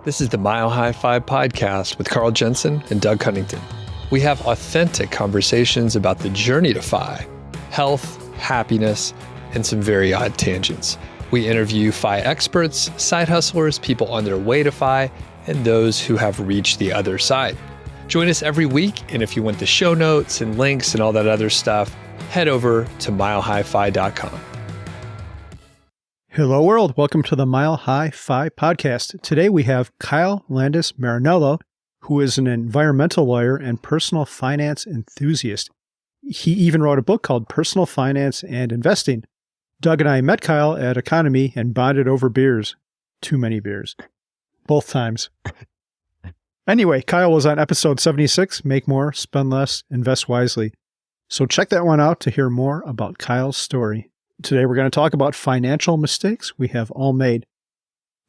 This is the Mile High Five podcast with Carl Jensen and Doug Cunnington. We have authentic conversations about the journey to FI, health, happiness, and some very odd tangents. We interview FI experts, side hustlers, people on their way to FI, and those who have reached the other side. Join us every week, and if you want the show notes and links and all that other stuff, head over to milehighfi.com. Hello, world. Welcome to the Mile High Fi podcast. Today we have Kyle Landis-Marinello, who is an environmental lawyer and personal finance enthusiast. He even wrote a book called Personal Finance and Investing. Doug and I met Kyle at Economy and bonded over beers. Too many beers. Both times. Anyway, Kyle was on episode 76, Make More, Spend Less, Invest Wisely. So check that one out to hear more about Kyle's story. Today we're going to talk about financial mistakes we have all made.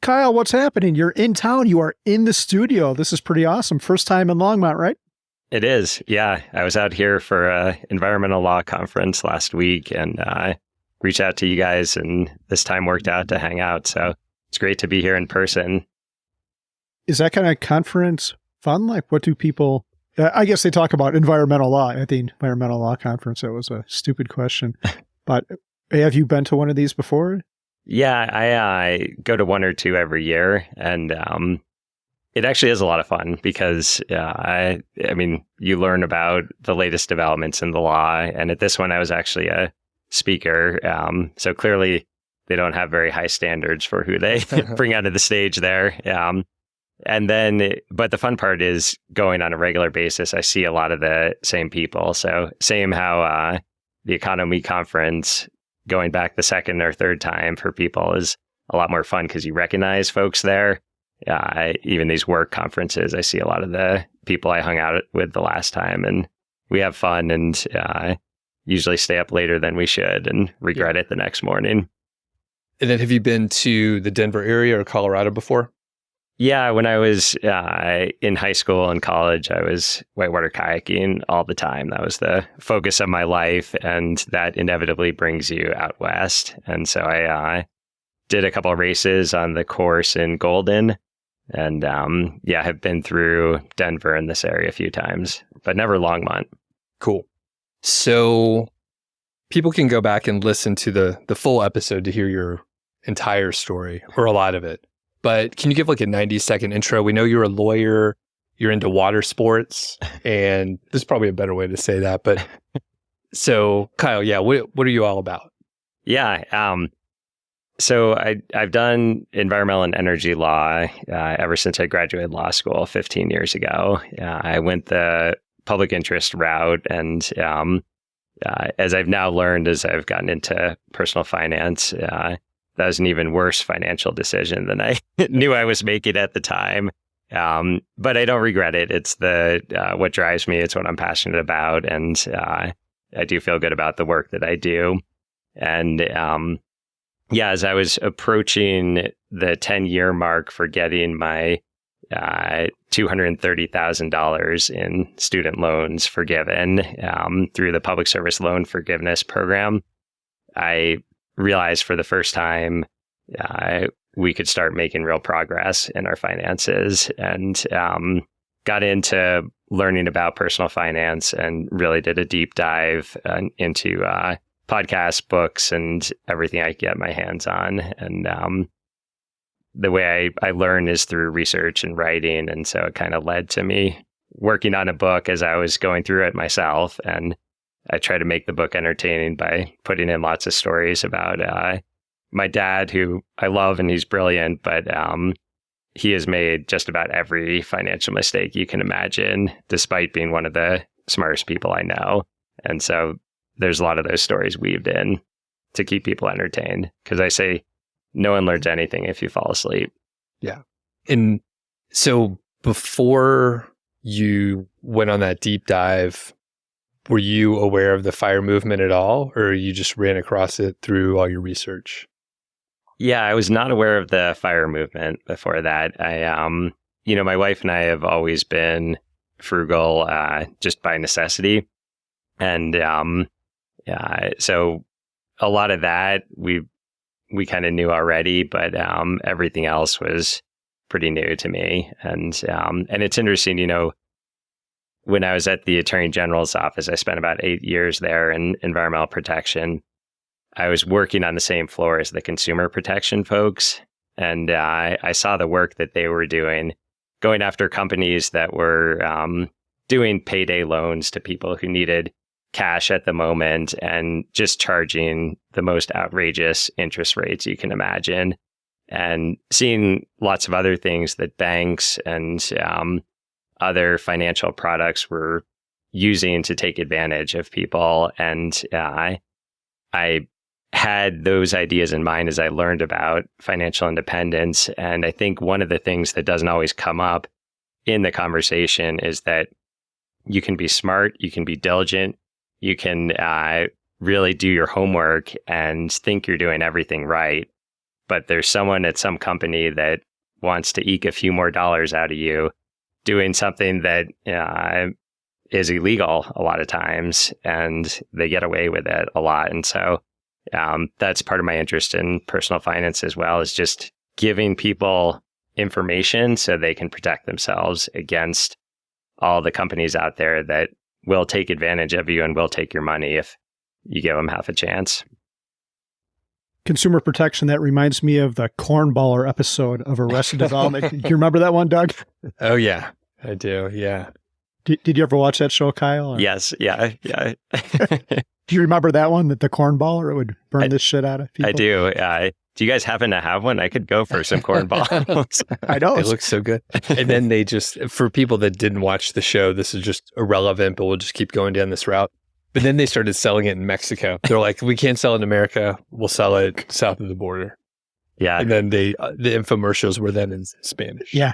Kyle, what's happening? You're in town. You are in the studio. This is pretty awesome. First time in Longmont, right? It is. Yeah. I was out here for an environmental law conference last week and reached out to you guys, and this time worked out to hang out. So it's great to be here in person. Is that kind of conference fun? Like, what do people... I guess they talk about environmental law at the environmental law conference. That was a stupid question. But have you been to one of these before? Yeah, I go to one or two every year, and it actually is a lot of fun because, I mean, you learn about the latest developments in the law, and at this one, I was actually a speaker, so clearly they don't have very high standards for who they bring onto the stage there. And then, but the fun part is going on a regular basis, I see a lot of the same people. So same how the Economy conference, going back the second or third time for people is a lot more fun because you recognize folks there. Even these work conferences, I see a lot of the people I hung out with the last time, and we have fun and usually stay up later than we should and regret it the next morning. And then have you been to the Denver area or Colorado before? Yeah, when I was in high school and college, I was whitewater kayaking all the time. That was the focus of my life, and that inevitably brings you out west. And so I did a couple of races on the course in Golden, and have been through Denver in this area a few times, but never Longmont. Cool. So people can go back and listen to the full episode to hear your entire story, or a lot of it. But can you give like a 90-second intro? We know you're a lawyer, you're into water sports, and this is probably a better way to say that. But so, Kyle, yeah, what are you all about? Yeah. So I've done environmental and energy law ever since I graduated law school 15 years ago. I went the public interest route, and as I've now learned, as I've gotten into personal finance, that was an even worse financial decision than I knew I was making at the time. But I don't regret it. It's what drives me. It's what I'm passionate about. And I do feel good about the work that I do. And as I was approaching the 10-year mark for getting my $230,000 in student loans forgiven through the Public Service Loan Forgiveness Program, I realized for the first time we could start making real progress in our finances, and got into learning about personal finance and really did a deep dive into podcasts, books, and everything I could get my hands on. And the way I learn is through research and writing. And so it kind of led to me working on a book as I was going through it myself. And I try to make the book entertaining by putting in lots of stories about my dad, who I love and he's brilliant, but he has made just about every financial mistake you can imagine, despite being one of the smartest people I know. And so there's a lot of those stories weaved in to keep people entertained, because I say no one learns anything if you fall asleep. Yeah. And so before you went on that deep dive, were you aware of the FIRE movement at all, or you just ran across it through all your research? Yeah, I was not aware of the FIRE movement before that. My wife and I have always been frugal just by necessity. And so a lot of that we kind of knew already, but everything else was pretty new to me. And it's interesting, when I was at the Attorney General's office, I spent about 8 years there in environmental protection. I was working on the same floor as the consumer protection folks. And I saw the work that they were doing, going after companies that were doing payday loans to people who needed cash at the moment and just charging the most outrageous interest rates you can imagine. And seeing lots of other things that banks and other financial products were using to take advantage of people. And I had those ideas in mind as I learned about financial independence. And I think one of the things that doesn't always come up in the conversation is that you can be smart, you can be diligent, you can really do your homework and think you're doing everything right. But there's someone at some company that wants to eke a few more dollars out of you doing something that is illegal a lot of times, and they get away with it a lot. And so that's part of my interest in personal finance as well, is just giving people information so they can protect themselves against all the companies out there that will take advantage of you and will take your money if you give them half a chance. Consumer protection, that reminds me of the cornballer episode of Arrested Development. Do you remember that one, Doug? Oh, yeah, I do. Yeah. Did you ever watch that show, Kyle? Or? Yes. Yeah. Do you remember that one, that the cornballer, it would burn this shit out of people? I do. Do you guys happen to have one? I could go for some cornballs. I know. It looks so good. And then they just, for people that didn't watch the show, this is just irrelevant, but we'll just keep going down this route. But then they started selling it in Mexico. They're like, we can't sell it in America. We'll sell it south of the border. Yeah. And then the infomercials were then in Spanish. Yeah.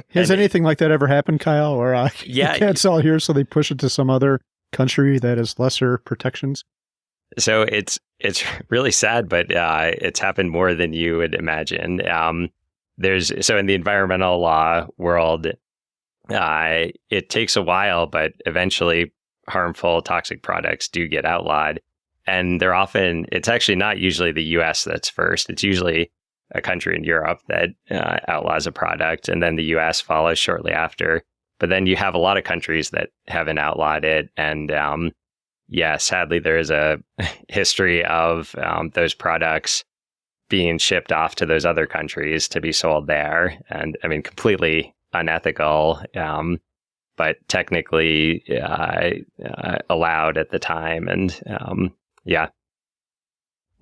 Has anything like that ever happened, Kyle? Or you can't sell here, so they push it to some other country that has lesser protections? So it's really sad, but it's happened more than you would imagine. So in the environmental law world, it takes a while, but eventually harmful toxic products do get outlawed. And it's actually not usually the US that's first. It's usually a country in Europe that outlaws a product, and then the US follows shortly after. But then you have a lot of countries that haven't outlawed it. And sadly, there is a history of those products being shipped off to those other countries to be sold there. And I mean, completely unethical, but technically allowed at the time. And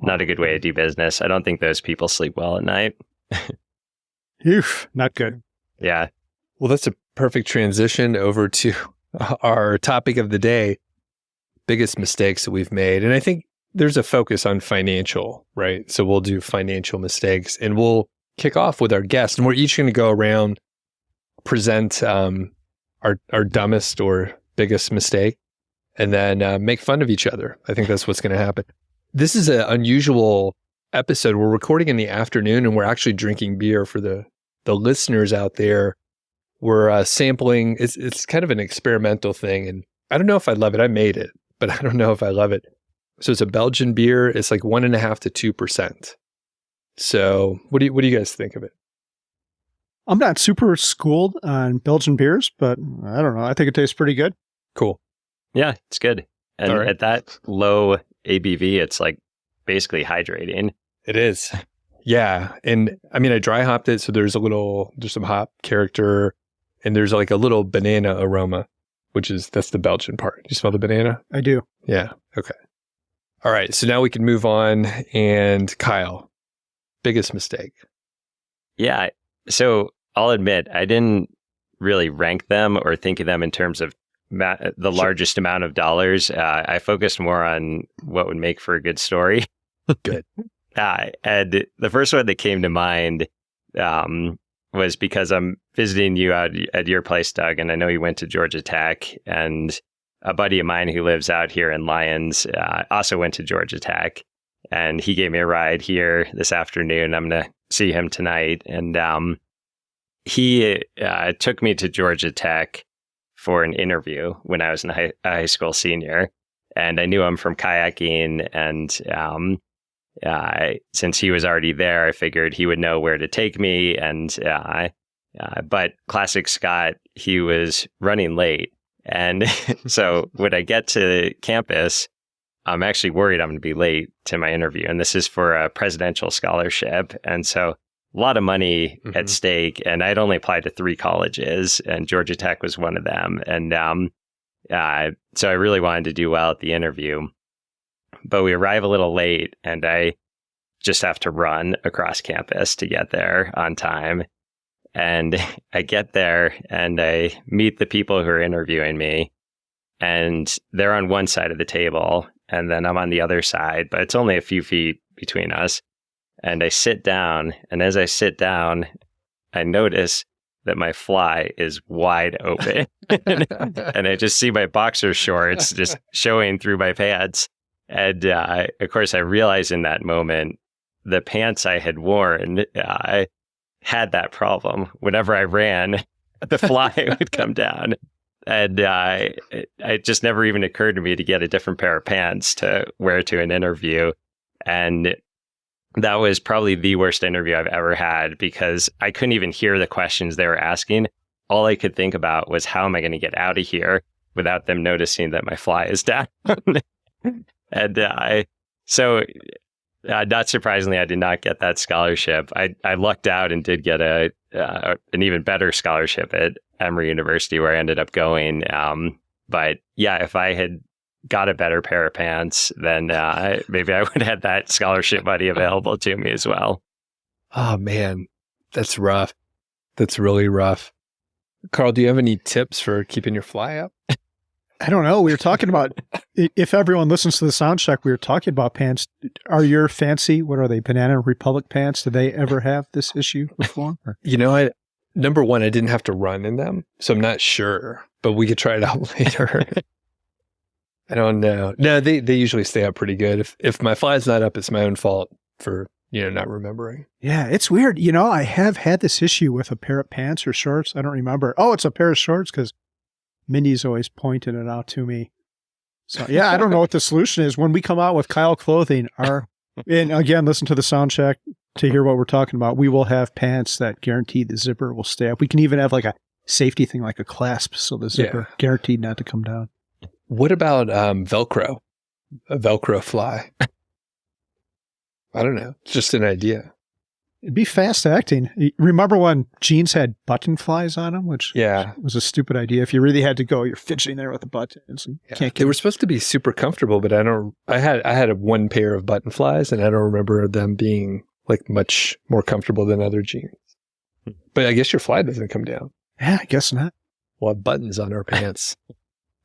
not a good way to do business. I don't think those people sleep well at night. Oof, not good. Yeah. Well, that's a perfect transition over to our topic of the day, biggest mistakes that we've made. And I think there's a focus on financial, right? So we'll do financial mistakes, and we'll kick off with our guest, and we're each going to go around, present our dumbest or biggest mistake, and then make fun of each other. I think that's what's going to happen. This is an unusual episode. We're recording in the afternoon, and we're actually drinking beer for the listeners out there. We're sampling. It's kind of an experimental thing, and I don't know if I love it. I made it, but I don't know if I love it. So it's a Belgian beer. It's like 1.5% to 2%. So what do you guys think of it? I'm not super schooled on Belgian beers, but I don't know. I think it tastes pretty good. Cool. Yeah, it's good. And at that low ABV, it's like basically hydrating. It is. Yeah. And I mean, I dry hopped it. So there's some hop character, and there's like a little banana aroma, that's the Belgian part. Do you smell the banana? I do. Yeah. Okay. All right. So now we can move on. And Kyle, biggest mistake. Yeah. So I'll admit, I didn't really rank them or think of them in terms of the largest amount of dollars. I focused more on what would make for a good story. Good. And the first one that came to mind was because I'm visiting you out at your place, Doug, and I know you went to Georgia Tech, and a buddy of mine who lives out here in Lyons also went to Georgia Tech, and he gave me a ride here this afternoon. I'm going to see him tonight, and he took me to Georgia Tech for an interview when I was a high school senior, and I knew him from kayaking, and since he was already there, I figured he would know where to take me. And but classic Scott, he was running late. And so when I get to campus, I'm actually worried I'm going to be late to my interview. And this is for a presidential scholarship. And so a lot of money at stake. And I'd only applied to 3 colleges, and Georgia Tech was one of them. And so I really wanted to do well at the interview. But we arrive a little late, and I just have to run across campus to get there on time. And I get there and I meet the people who are interviewing me, and they're on one side of the table and then I'm on the other side, but it's only a few feet between us. And I sit down, and as I sit down, I notice that my fly is wide open. And I just see my boxer shorts just showing through my pants. And of course, I realized in that moment, the pants I had worn, I had that problem. Whenever I ran, the fly would come down. And it just never even occurred to me to get a different pair of pants to wear to an interview. And that was probably the worst interview I've ever had, because I couldn't even hear the questions they were asking. All I could think about was, how am I going to get out of here without them noticing that my fly is down? And so not surprisingly, I did not get that scholarship. I lucked out and did get an even better scholarship at Emory University, where I ended up going. But yeah, if I had got a better pair of pants, then maybe I would have that scholarship money available to me as well. Oh, man, that's rough. That's really rough. Carl, do you have any tips for keeping your fly up? I don't know. We were talking about, if everyone listens to the Soundcheck, we were talking about pants. Are your fancy, what are they, Banana Republic pants? Did they ever have this issue before? You know, number one, I didn't have to run in them, so I'm not sure, but we could try it out later. I don't know. No, they usually stay up pretty good. If my fly's not up, it's my own fault for, not remembering. Yeah, it's weird. I have had this issue with a pair of pants or shorts. I don't remember. Oh, it's a pair of shorts, because Mindy's always pointing it out to me. So yeah, I don't know what the solution is. When we come out with Kyle Clothing, and again, listen to the Soundcheck to hear what we're talking about. We will have pants that guarantee the zipper will stay up. We can even have like a safety thing, like a clasp, so the zipper guaranteed not to come down. What about Velcro? A Velcro fly? I don't know. It's just an idea. It'd be fast acting. Remember when jeans had button flies on them, which was a stupid idea. If you really had to go, you're fidgeting there with the buttons. And they were supposed to be super comfortable, but I had one pair of button flies, and I don't remember them being like much more comfortable than other jeans. But I guess your fly doesn't come down. Yeah, I guess not. We'll have buttons on our pants.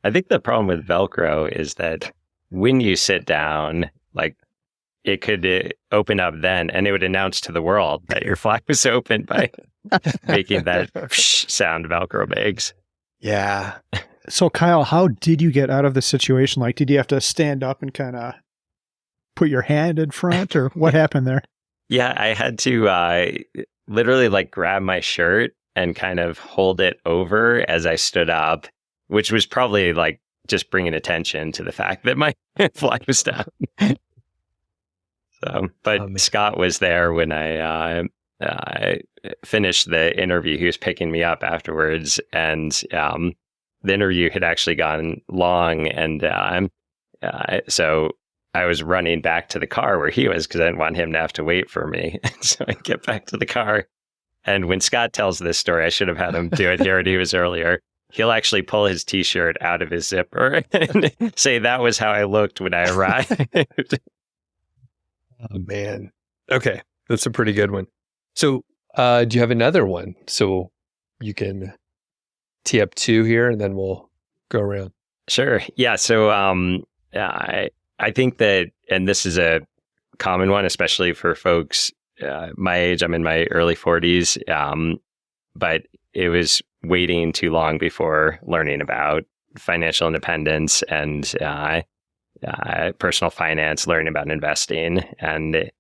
I think the problem with Velcro is that when you sit down, like, it could open up then, and it would announce to the world that your fly was open by making that sound Velcro makes. Yeah. So, Kyle, how did you get out of the situation? Like, did you have to stand up and kind of put your hand in front, or what happened there? Yeah, I had to literally like grab my shirt and kind of hold it over as I stood up, which was probably like just bringing attention to the fact that my fly was down. So, but Scott was there when I finished the interview. He was picking me up afterwards, and the interview had actually gone long, and so I was running back to the car where he was, because I didn't want him to have to wait for me. So I get back to the car, and when Scott tells this story, I should have had him do it here when he was earlier. He'll actually pull his T-shirt out of his zipper and say, "That was how I looked when I arrived." Oh, man. Okay. That's a pretty good one. So do you have another one? So you can tee up 2 here, and then we'll go around. Sure. Yeah. So I think that, and this is a common one, especially for folks my age. I'm in my early 40s, but it was waiting too long before learning about financial independence and personal finance, learning about investing. And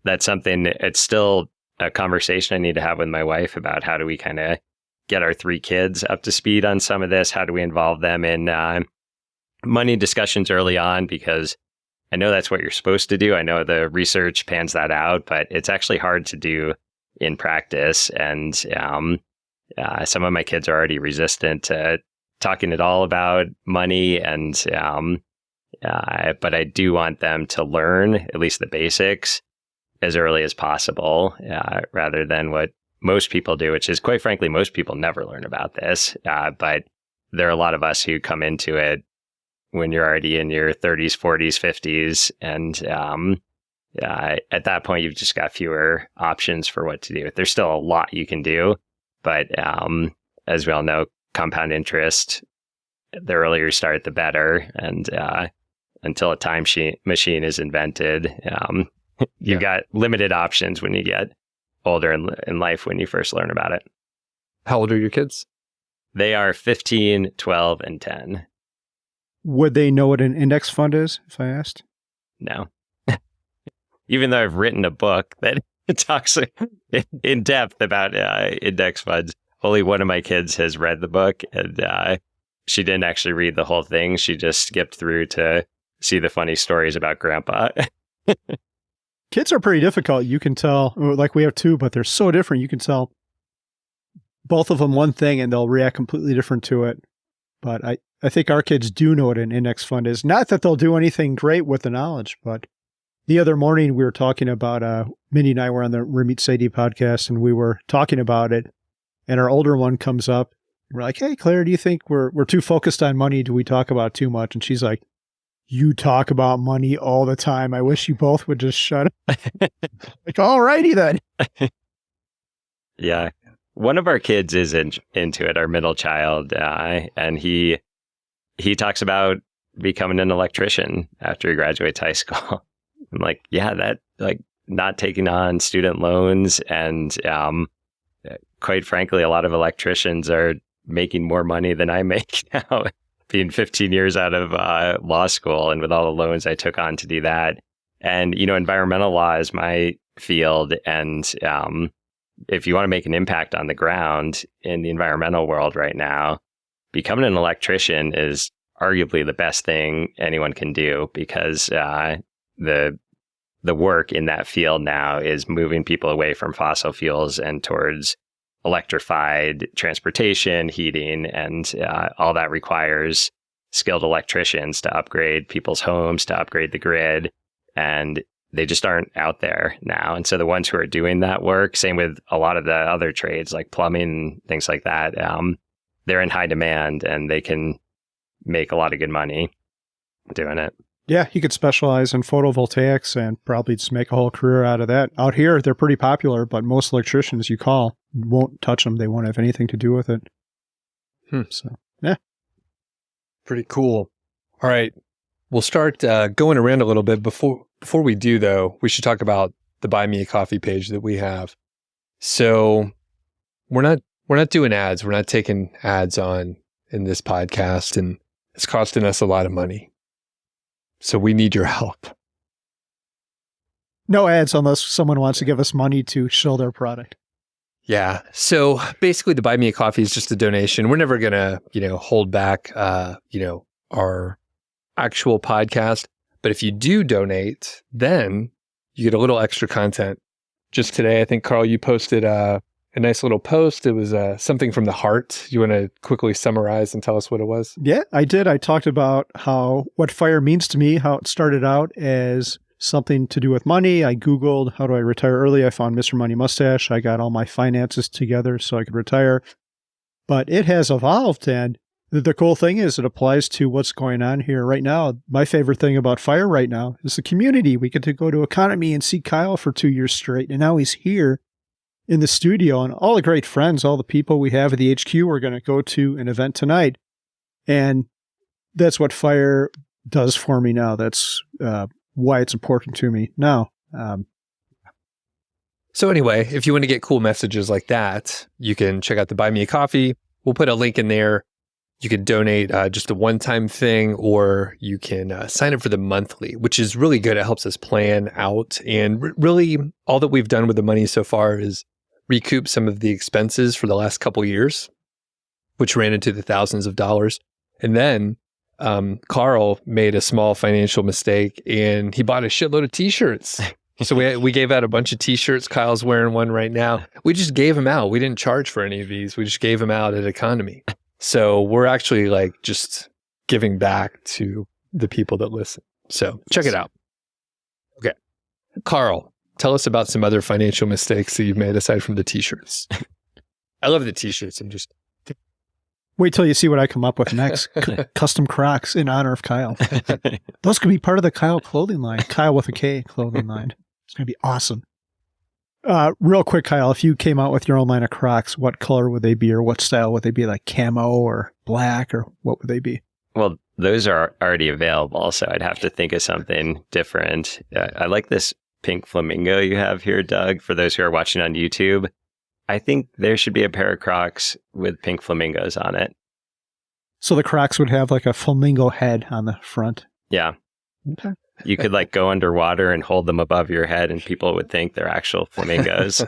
that's something, it's still a conversation I need to have with my wife about how do we kind of get our 3 kids up to speed on some of this? How do we involve them in money discussions early on? Because I know that's what you're supposed to do. I know the research pans that out, but it's actually hard to do in practice. And some of my kids are already resistant to talking at all about money. And but I do want them to learn at least the basics as early as possible, rather than what most people do, which is, quite frankly, most people never learn about this. But there are a lot of us who come into it when you're already in your 30s, 40s, 50s. And at that point, you've just got fewer options for what to do. There's still a lot you can do. But as we all know, compound interest, the earlier you start, the better. And until a time machine is invented, you've got limited options when you get older in life when you first learn about it. How old are your kids? They are 15, 12, and 10. Would they know what an index fund is, if I asked? No. Even though I've written a book that talks in depth about index funds, only one of my kids has read the book, and she didn't actually read the whole thing. She just skipped through to see the funny stories about grandpa. Kids are pretty difficult. You can tell, like we have two, but they're so different. You can tell both of them one thing and they'll react completely different to it. But I think our kids do know what an index fund is. Not that they'll do anything great with the knowledge, but the other morning we were talking about, Mindy and I were on the Ramit Sethi podcast and we were talking about it. And our older one comes up. We're like, hey, Claire, do you think we're too focused on money? Do we talk about too much? And she's like, you talk about money all the time. I wish you both would just shut up. Like, all righty then. Yeah. One of our kids is into it, our middle child, and he talks about becoming an electrician after he graduates high school. I'm like, yeah, that, like, not taking on student loans, and quite frankly, a lot of electricians are making more money than I make now, being 15 years out of law school and with all the loans I took on to do that. And, environmental law is my field. And if you want to make an impact on the ground in the environmental world right now, becoming an electrician is arguably the best thing anyone can do, because the work in that field now is moving people away from fossil fuels and towards electrified transportation, heating, and all that requires skilled electricians to upgrade people's homes, to upgrade the grid, and they just aren't out there now. And so the ones who are doing that work, same with a lot of the other trades like plumbing and things like that, they're in high demand and they can make a lot of good money doing it. Yeah, you could specialize in photovoltaics and probably just make a whole career out of that. Out here, they're pretty popular, but most electricians you call won't touch them. They won't have anything to do with it. So, yeah. Pretty cool. All right. We'll start going around a little bit. Before we do, though, we should talk about the Buy Me a Coffee page that we have. So we're not doing ads. We're not taking ads on in this podcast, and it's costing us a lot of money. So we need your help. No ads unless someone wants to give us money to show their product. Yeah. So basically the Buy Me a Coffee is just a donation. We're never going to, hold back, our actual podcast. But if you do donate, then you get a little extra content. Just today, I think, Carl, you posted a nice little post. It was something from the heart. You want to quickly summarize and tell us what it was? Yeah, I did. I talked about what FIRE means to me, how it started out as something to do with money. I Googled, how do I retire early? I found Mr. Money Mustache. I got all my finances together so I could retire. But it has evolved, and the cool thing is it applies to what's going on here right now. My favorite thing about FIRE right now is the community. We get to go to Economy and see Kyle for 2 years straight, and now he's here in the studio, and all the great friends, all the people we have at the HQ. We're going to go to an event tonight, and that's what FIRE does for me now. That's why it's important to me now. So anyway, if you want to get cool messages like that, you can check out the Buy Me a Coffee. We'll put a link in there. You can donate just a one-time thing, or you can sign up for the monthly, which is really good. It helps us plan out. And really, all that we've done with the money so far is recoup some of the expenses for the last couple years, which ran into the thousands of dollars. And then Carl made a small financial mistake and he bought a shitload of t-shirts. So we gave out a bunch of t-shirts. Kyle's wearing one right now. We just gave them out. We didn't charge for any of these. We just gave them out at Economy. So we're actually like just giving back to the people that listen. So check it out. Okay. Carl, tell us about some other financial mistakes that you've made aside from the t-shirts. I love the t-shirts. Wait till you see what I come up with next. Custom Crocs in honor of Kyle. Those could be part of the Kyle clothing line. Kyle with a K clothing line. It's going to be awesome. Real quick, Kyle, if you came out with your own line of Crocs, what color would they be or what style would they be? Like camo or black or what would they be? Well, those are already available, so I'd have to think of something different. I like this pink flamingo you have here, Doug, for those who are watching on YouTube. I think there should be a pair of Crocs with pink flamingos on it. So the Crocs would have like a flamingo head on the front. Yeah. Okay. You could like go underwater and hold them above your head and people would think they're actual flamingos.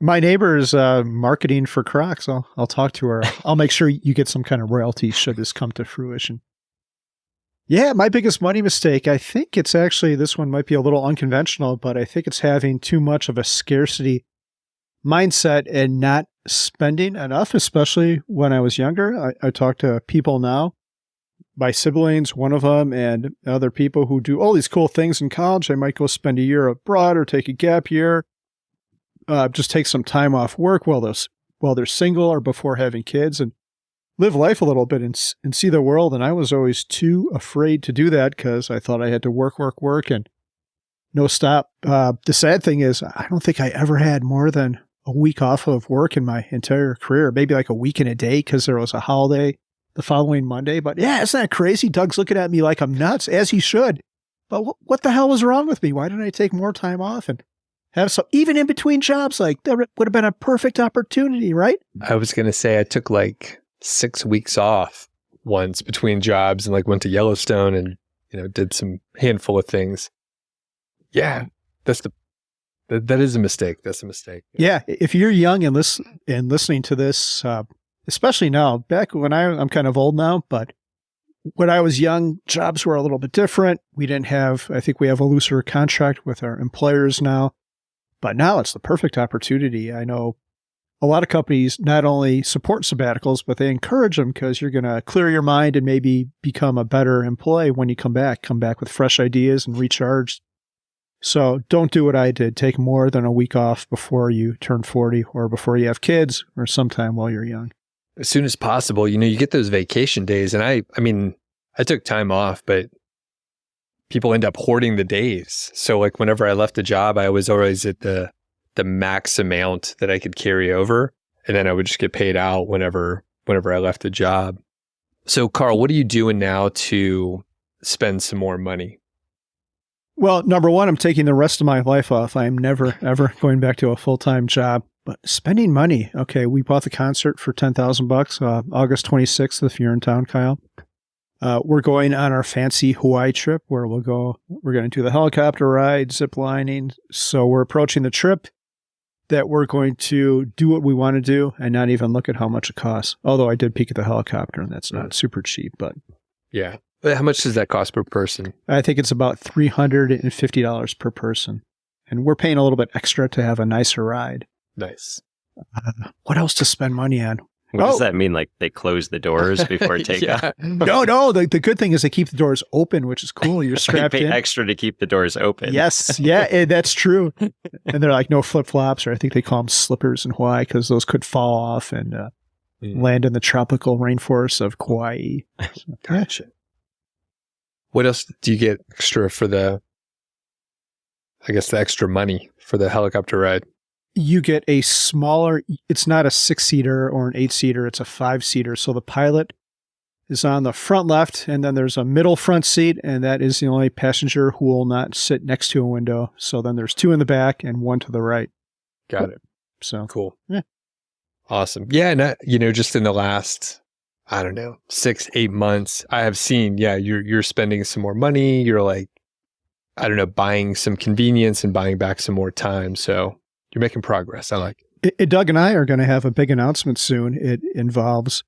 My neighbor is marketing for Crocs. I'll talk to her. I'll make sure you get some kind of royalties should this come to fruition. Yeah, my biggest money mistake, I think it's actually, this one might be a little unconventional, but I think it's having too much of a scarcity mindset and not spending enough, especially when I was younger. I talk to people now, my siblings, one of them, and other people who do all these cool things in college. I might go spend a year abroad or take a gap year, just take some time off work while they're single or before having kids and live life a little bit and see the world. And I was always too afraid to do that because I thought I had to work and no stop. The sad thing is I don't think I ever had more than a week off of work in my entire career, maybe like a week and a day because there was a holiday the following Monday. But yeah, isn't that crazy? Doug's looking at me like I'm nuts, as he should. But what the hell was wrong with me? Why didn't I take more time off and have some, even in between jobs? Like that would have been a perfect opportunity, right? I was going to say I took like 6 weeks off once between jobs and like went to Yellowstone and, did some handful of things. Yeah, that is a mistake. That's a mistake. Yeah. If you're young and listening to this, especially now, back when I'm kind of old now, but when I was young, jobs were a little bit different. I think we have a looser contract with our employers now, but now it's the perfect opportunity. I know a lot of companies not only support sabbaticals, but they encourage them because you're going to clear your mind and maybe become a better employee when you come back with fresh ideas and recharged. So don't do what I did. Take more than a week off before you turn 40 or before you have kids or sometime while you're young. As soon as possible, you get those vacation days. And I took time off, but people end up hoarding the days. So like whenever I left a job, I was always at the max amount that I could carry over. And then I would just get paid out whenever I left a job. So Carl, what are you doing now to spend some more money? Well, number one, I'm taking the rest of my life off. I'm never, ever going back to a full-time job. But spending money, okay, we bought the concert for $10,000, August 26th, if you're in town, Kyle. We're going on our fancy Hawaii trip where we're going to do the helicopter ride, zip lining. So we're approaching the trip that we're going to do what we want to do and not even look at how much it costs. Although I did peek at the helicopter and that's not super cheap, but. Yeah. How much does that cost per person? I think it's about $350 per person. And we're paying a little bit extra to have a nicer ride. Nice. What else to spend money on? What does that mean? Like they close the doors before takeoff? Yeah. No. The good thing is they keep the doors open, which is cool. You're strapped you pay in. extra to keep the doors open. Yes. Yeah, that's true. And they're like no flip-flops, or I think they call them slippers in Hawaii because those could fall off and land in the tropical rainforests of Kauai. Gotcha. What else do you get extra for the extra money for the helicopter ride? You get a smaller, it's not a 6-seater or an 8-seater, it's a 5-seater. So the pilot is on the front left, and then there's a middle front seat, and that is the only passenger who will not sit next to a window. So then there's 2 in the back and 1 to the right. Got it. So cool. Yeah. Awesome. Yeah. And, just in the last, 6-8 months, I have seen, you're spending some more money. You're like, buying some convenience and buying back some more time. So you're making progress. I like it. Doug and I are going to have a big announcement soon. It involves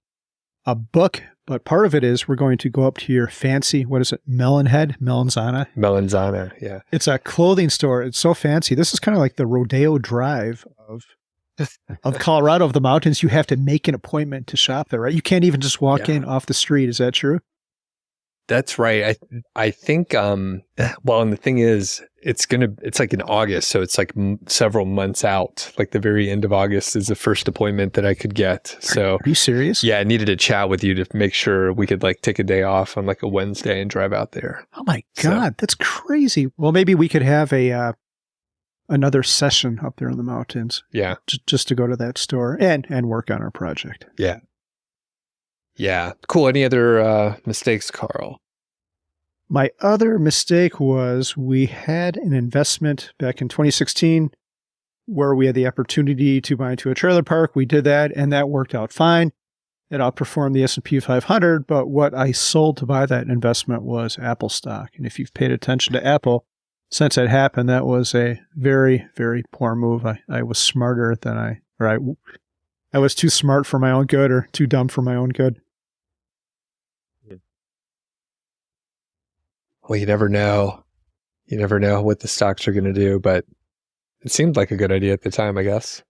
a book, but part of it is we're going to go up to your fancy, what is it, Melanzana? Melanzana, yeah. It's a clothing store. It's so fancy. This is kind of like the Rodeo Drive of Colorado, of the mountains. You have to make an appointment to shop there, right? You can't even just walk in off the street. Is that true? That's right. I think, and the thing is, it's like in August. So it's like several months out. Like the very end of August is the first appointment that I could get. So are you serious? Yeah. I needed to chat with you to make sure we could like take a day off on like a Wednesday and drive out there. Oh my God. That's crazy. Well, maybe we could have another session up there in the mountains. Yeah. Just to go to that store and work on our project. Yeah. Yeah. Cool. Any other mistakes, Carl? My other mistake was we had an investment back in 2016 where we had the opportunity to buy into a trailer park. We did that, and that worked out fine. It outperformed the S&P 500, but what I sold to buy that investment was Apple stock. And if you've paid attention to Apple, since it happened, that was a very, very poor move. I was smarter than I was too smart for my own good or too dumb for my own good. Well, you never know. You never know what the stocks are going to do, but it seemed like a good idea at the time, I guess.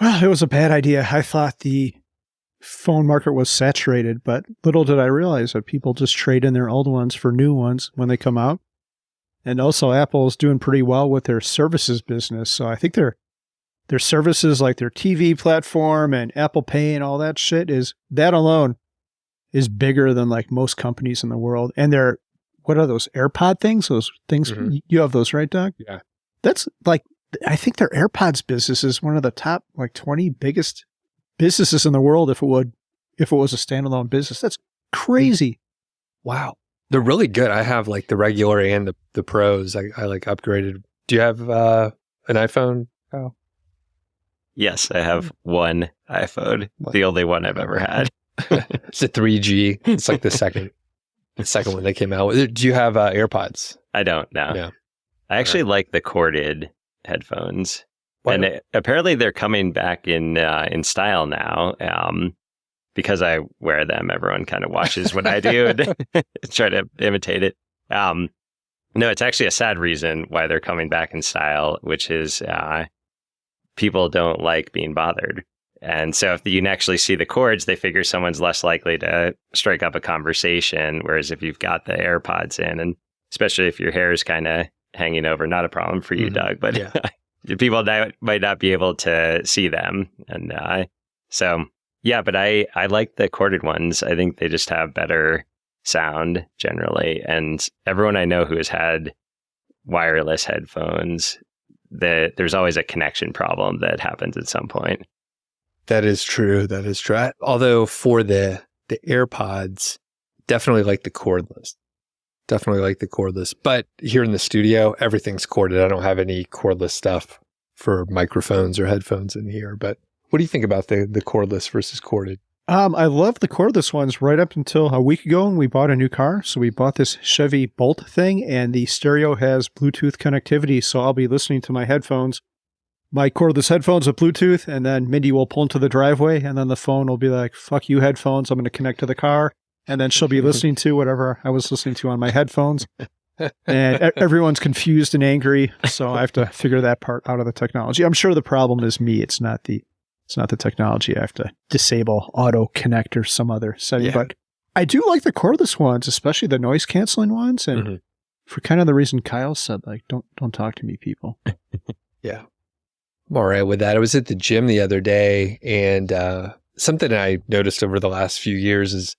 Well, it was a bad idea. I thought the phone market was saturated, but little did I realize that people just trade in their old ones for new ones when they come out. And also Apple is doing pretty well with their services business. So I think their services like their TV platform and Apple Pay and all that shit that alone is bigger than like most companies in the world. And what are those AirPod things? Those things, you have those, right, Doug? Yeah. That's like, I think their AirPods business is one of the top like 20 biggest businesses in the world if it was a standalone business. That's crazy. Wow. They're really good. I have like the regular and the pros. I like upgraded. Do you have an iPhone? Oh. Yes, I have one iPhone, the only one I've ever had. It's a 3G. It's like the second one they came out with. Do you have AirPods? I don't know. Yeah. I actually like the corded headphones. Why? And apparently they're coming back in style now. Because I wear them, everyone kind of watches what I do and try to imitate it. No, it's actually a sad reason why they're coming back in style, which is people don't like being bothered. And so if you can actually see the cords, they figure someone's less likely to strike up a conversation. Whereas if you've got the AirPods in, and especially if your hair is kind of hanging over, not a problem for you, Doug, but people might not be able to see them. And but I like the corded ones. I think they just have better sound generally. And everyone I know who has had wireless headphones, there's always a connection problem that happens at some point. That is true. That is true. Although for the AirPods, definitely like the cordless. But here in the studio, everything's corded. I don't have any cordless stuff for microphones or headphones in here. But what do you think about the cordless versus corded? I love the cordless ones right up until a week ago when we bought a new car. So we bought this Chevy Bolt thing, and the stereo has Bluetooth connectivity. So I'll be listening to my cordless headphones with Bluetooth, and then Mindy will pull into the driveway, and then the phone will be like, fuck you headphones, I'm going to connect to the car. And then she'll be listening to whatever I was listening to on my headphones. And everyone's confused and angry. So I have to figure that part out of the technology. I'm sure the problem is me. It's not the technology. I have to disable auto connect or some other setting. Yeah. But I do like the cordless ones, especially the noise canceling ones. And for kind of the reason Kyle said, like, don't talk to me, people. Yeah. I'm all right with that. I was at the gym the other day, and something I noticed over the last few years is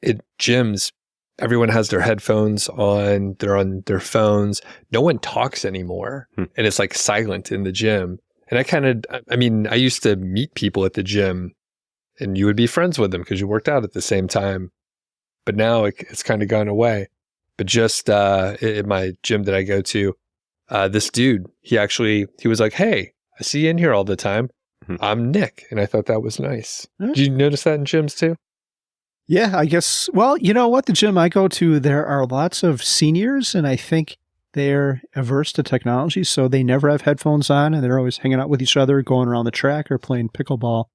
at gyms, everyone has their headphones on, they're on their phones. No one talks anymore. And it's like silent in the gym. And I used to meet people at the gym and you would be friends with them because you worked out at the same time. But now it's kind of gone away. But just at my gym that I go to, this dude, he was like, hey, I see you in here all the time. I'm Nick. And I thought that was nice. Did you notice that in gyms too? Yeah, I guess. Well, you know what? The gym I go to, there are lots of seniors, and I think they're averse to technology, so they never have headphones on, and they're always hanging out with each other, going around the track or playing pickleball.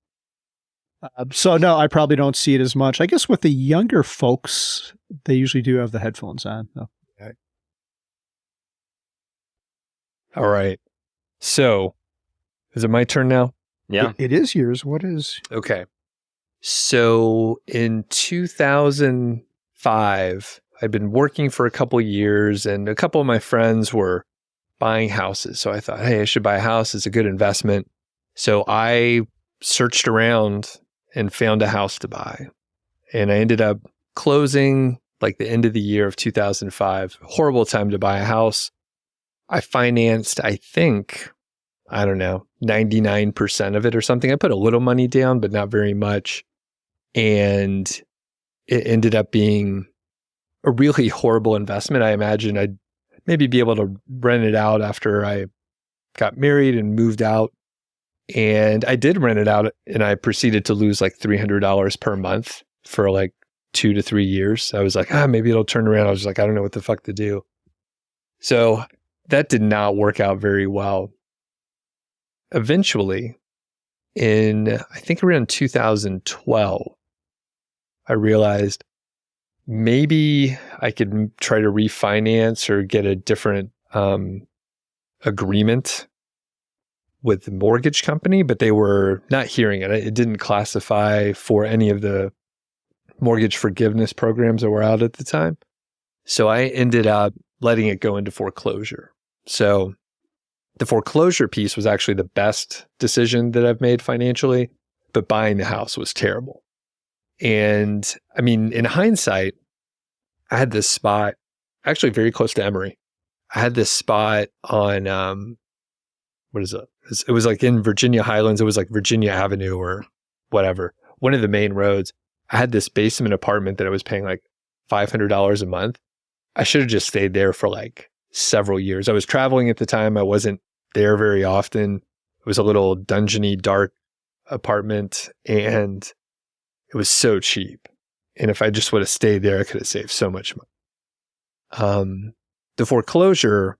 So no, I probably don't see it as much. I guess with the younger folks, they usually do have the headphones on. Though. Okay. All right. So is it my turn now? Yeah. It is yours. What is? Okay. So in 2005, I'd been working for a couple years and a couple of my friends were buying houses. So I thought, hey, I should buy a house. It's a good investment. So I searched around and found a house to buy. And I ended up closing like the end of the year of 2005. Horrible time to buy a house. I financed, I think, I don't know, 99% of it or something. I put a little money down, but not very much. And it ended up being a really horrible investment. I imagine I'd maybe be able to rent it out after I got married and moved out. And I did rent it out and I proceeded to lose like $300 per month for like 2 to 3 years. I was like, maybe it'll turn around. I was like, I don't know what the fuck to do. So that did not work out very well. Eventually, in I think around 2012, I realized maybe I could try to refinance or get a different agreement with the mortgage company, but they were not hearing it. It didn't classify for any of the mortgage forgiveness programs that were out at the time. So I ended up letting it go into foreclosure. So the foreclosure piece was actually the best decision that I've made financially, but buying the house was terrible. And I mean, in hindsight, I had this spot actually very close to Emory. I had this spot on, what is it? It was like in Virginia Highlands. It was like Virginia Avenue or whatever, one of the main roads. I had this basement apartment that I was paying like $500 a month. I should have just stayed there for like several years. I was traveling at the time. I wasn't there very often. It was a little dungeony, dark apartment and it was so cheap. And if I just would have stayed there, I could have saved so much money. The foreclosure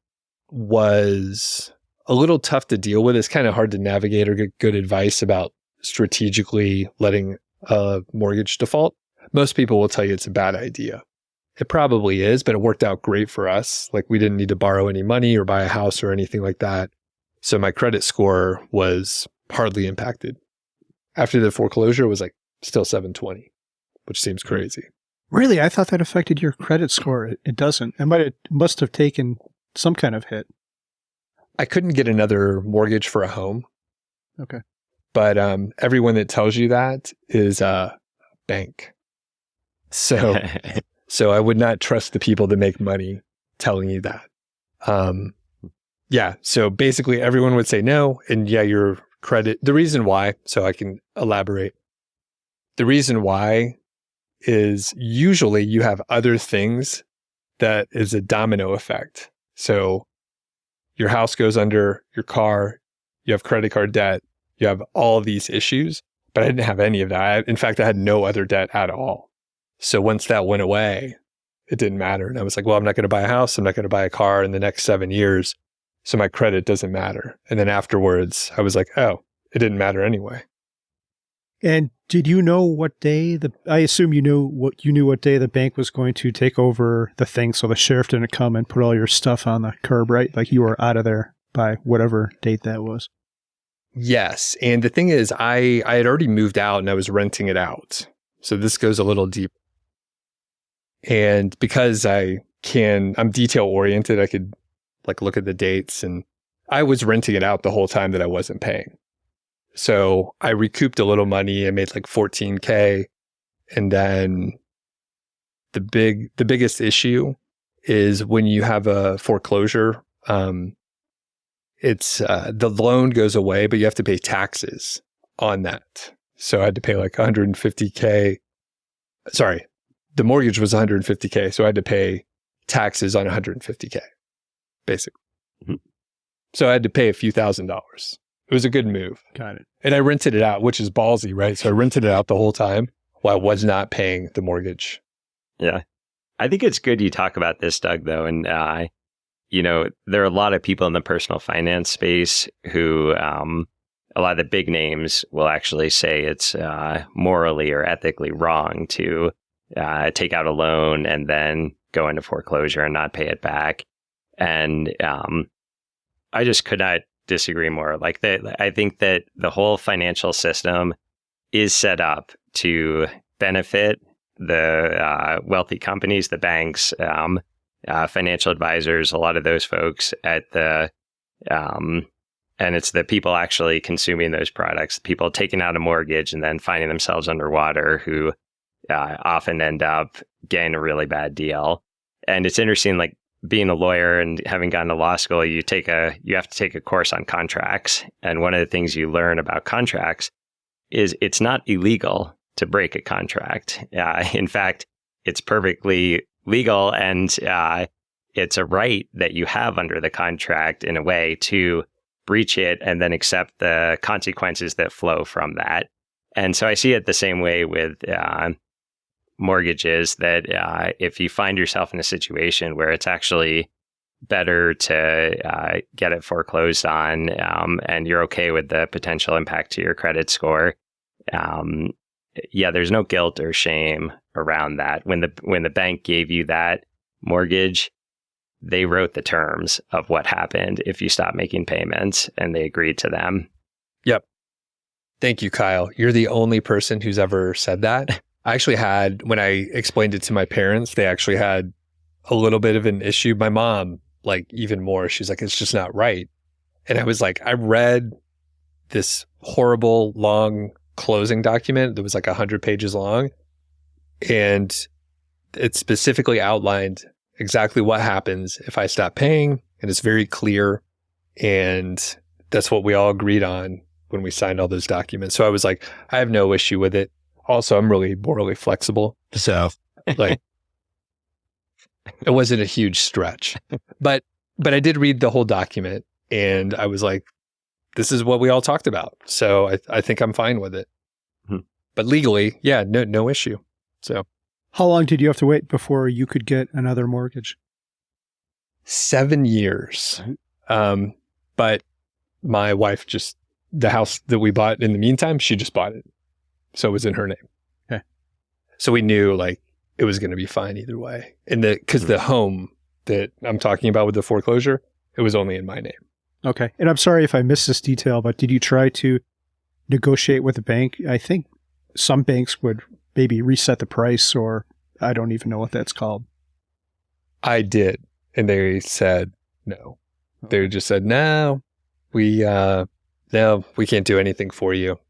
was a little tough to deal with. It's kind of hard to navigate or get good advice about strategically letting a mortgage default. Most people will tell you it's a bad idea. It probably is, but it worked out great for us. Like we didn't need to borrow any money or buy a house or anything like that. So my credit score was hardly impacted. After the foreclosure, it was like still 720, which seems crazy. Really? I thought that affected your credit score. It doesn't. It must have taken some kind of hit. I couldn't get another mortgage for a home. Okay. But everyone that tells you that is a bank. So I would not trust the people that make money telling you that. Yeah. So basically everyone would say no. And yeah, your credit, the reason why, so I can elaborate. The reason why is usually you have other things that is a domino effect. So your house goes under, your car, you have credit card debt, you have all these issues, but I didn't have any of that. In fact, I had no other debt at all. So once that went away, it didn't matter. And I was like, well, I'm not going to buy a house. I'm not going to buy a car in the next 7 years. So my credit doesn't matter. And then afterwards, I was like, oh, it didn't matter anyway. And did you know what day I assume you knew what day the bank was going to take over the thing, so the sheriff didn't come and put all your stuff on the curb, right? Like you were out of there by whatever date that was. Yes. And the thing is, I had already moved out and I was renting it out. So this goes a little deep. And because I'm detail oriented, I could like look at the dates and I was renting it out the whole time that I wasn't paying. So I recouped a little money. I made like $14,000. And then the biggest issue is when you have a foreclosure, it's the loan goes away, but you have to pay taxes on that. So I had to pay like $150,000. Sorry, the mortgage was $150,000. So I had to pay taxes on $150,000, basically. Mm-hmm. So I had to pay a few $1,000s. It was a good move. Got it. And I rented it out, which is ballsy, right? So I rented it out the whole time while I was not paying the mortgage. Yeah. I think it's good you talk about this, Doug, though. And, there are a lot of people in the personal finance space who a lot of the big names will actually say it's morally or ethically wrong to take out a loan and then go into foreclosure and not pay it back. And I just could not disagree more. Like I think that the whole financial system is set up to benefit the wealthy companies, the banks, financial advisors, a lot of those folks at the, and it's the people actually consuming those products, people taking out a mortgage and then finding themselves underwater who often end up getting a really bad deal. And it's interesting, like being a lawyer and having gone to law school, you have to take a course on contracts. And one of the things you learn about contracts is it's not illegal to break a contract. In fact, it's perfectly legal, and it's a right that you have under the contract in a way to breach it and then accept the consequences that flow from that. And so I see it the same way with mortgages, that if you find yourself in a situation where it's actually better to get it foreclosed on, and you're okay with the potential impact to your credit score, there's no guilt or shame around that. When the bank gave you that mortgage, they wrote the terms of what happened if you stop making payments, and they agreed to them. Yep. Thank you, Kyle. You're the only person who's ever said that. I actually had, when I explained it to my parents, they actually had a little bit of an issue. My mom, like even more, she's like, it's just not right. And I was like, I read this horrible long closing document that was like 100 pages long. And it specifically outlined exactly what happens if I stop paying. And it's very clear. And that's what we all agreed on when we signed all those documents. So I was like, I have no issue with it. Also, I'm really morally flexible. So like, it wasn't a huge stretch, but I did read the whole document, and I was like, this is what we all talked about. So I think I'm fine with it. But legally, no issue. So how long did you have to wait before you could get another mortgage? 7 years. But my wife the house that we bought in the meantime, she just bought it. So it was in her name. Okay. So we knew like it was going to be fine either way. And because the home that I'm talking about with the foreclosure, it was only in my name. Okay. And I'm sorry if I missed this detail, but did you try to negotiate with the bank? I think some banks would maybe reset the price, or I don't even know what that's called. I did. And they said no. They just said, no, we can't do anything for you.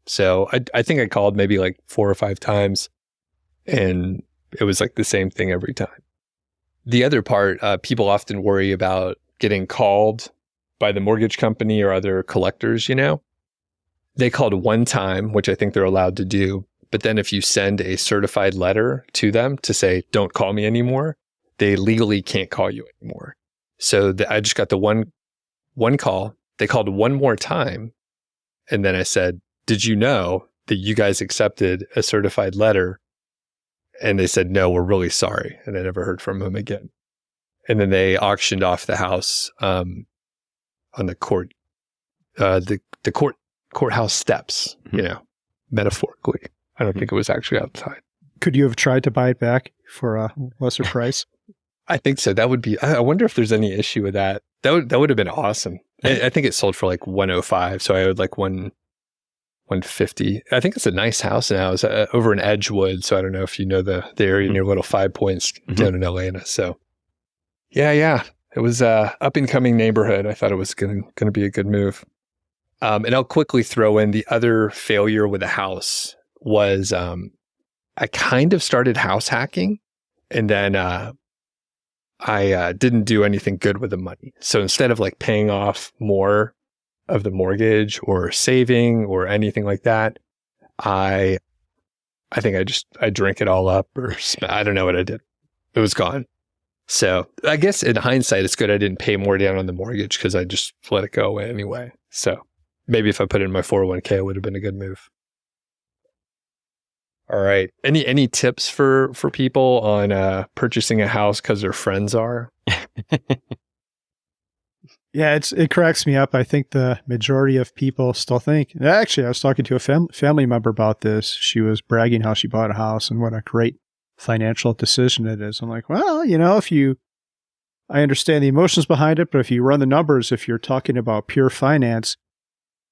So I think I called maybe like 4 or 5 times, and it was like the same thing every time. The other part, people often worry about getting called by the mortgage company or other collectors, They called one time, which I think they're allowed to do. But then if you send a certified letter to them to say, don't call me anymore, they legally can't call you anymore. So I just got the one call. They called one more time. And then I said, did you know that you guys accepted a certified letter? And they said, no, we're really sorry. And I never heard from them again. And then they auctioned off the house on the court, the courthouse steps, metaphorically. I don't think it was actually outside. Could you have tried to buy it back for a lesser price? I think so. That would be, I wonder if there's any issue with that. That would have been awesome. I think it sold for like 105. So I owed like 150. I think it's a nice house now. It's over in Edgewood. So I don't know if you know the area near Little 5 Points down in Atlanta. So yeah. It was a up and coming neighborhood. I thought it was going to be a good move. And I'll quickly throw in the other failure with the house was I kind of started house hacking, and then I didn't do anything good with the money. So instead of like paying off more of the mortgage or saving or anything like that, I think I drank it all up, or I don't know what I did. It was gone. So I guess in hindsight, it's good I didn't pay more down on the mortgage because I just let it go away anyway. So maybe if I put it in my 401k, it would have been a good move. All right. Any tips for people on purchasing a house because their friends are? Yeah, it cracks me up. I think the majority of people still think. Actually, I was talking to a family member about this. She was bragging how she bought a house and what a great financial decision it is. I'm like, well, I understand the emotions behind it, but if you run the numbers, if you're talking about pure finance,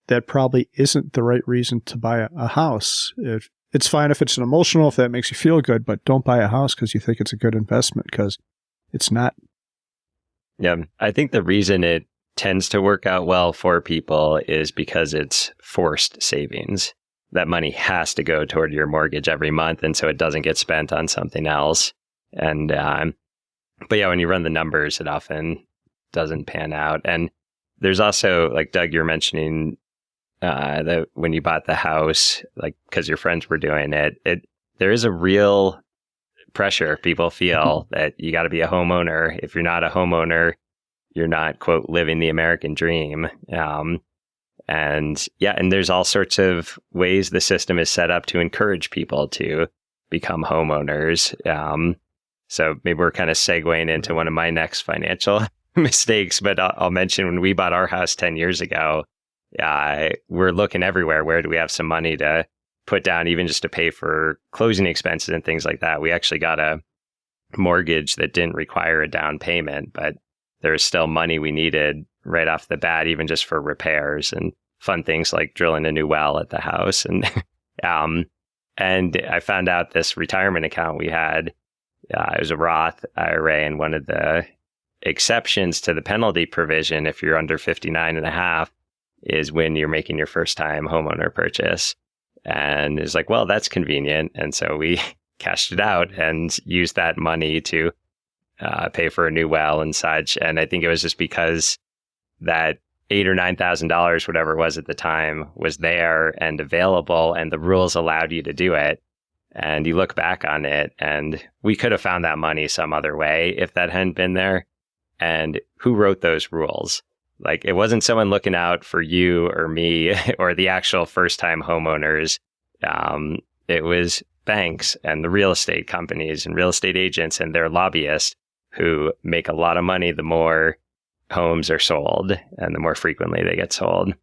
that probably isn't the right reason to buy a house. It's fine if it's an emotional, if that makes you feel good, but don't buy a house because you think it's a good investment, because it's not. Yeah, I think the reason it tends to work out well for people is because it's forced savings. That money has to go toward your mortgage every month, and so it doesn't get spent on something else. And but yeah, when you run the numbers, it often doesn't pan out. And there's also, like Doug, you're mentioning that when you bought the house, like because your friends were doing it, there is a real pressure people feel that you got to be a homeowner. If you're not a homeowner, you're not, quote, living the American dream. And there's all sorts of ways the system is set up to encourage people to become homeowners. So maybe we're kind of segueing into one of my next financial mistakes, but I'll mention when we bought our house 10 years ago, we're looking everywhere. Where do we have some money to put down, even just to pay for closing expenses and things like that? We actually got a mortgage that didn't require a down payment, but there was still money we needed right off the bat, even just for repairs and fun things like drilling a new well at the house. And and I found out this retirement account we had, it was a Roth IRA, and one of the exceptions to the penalty provision, if you're under 59 and a half, is when you're making your first time homeowner purchase. And it's like, well, that's convenient. And so we cashed it out and used that money to pay for a new well and such. And I think it was just because that $8,000 or $9,000, whatever it was at the time, was there and available, and the rules allowed you to do it. And you look back on it, and we could have found that money some other way if that hadn't been there. And who wrote those rules? Like, it wasn't someone looking out for you or me or the actual first-time homeowners. It was banks and the real estate companies and real estate agents and their lobbyists who make a lot of money the more homes are sold and the more frequently they get sold.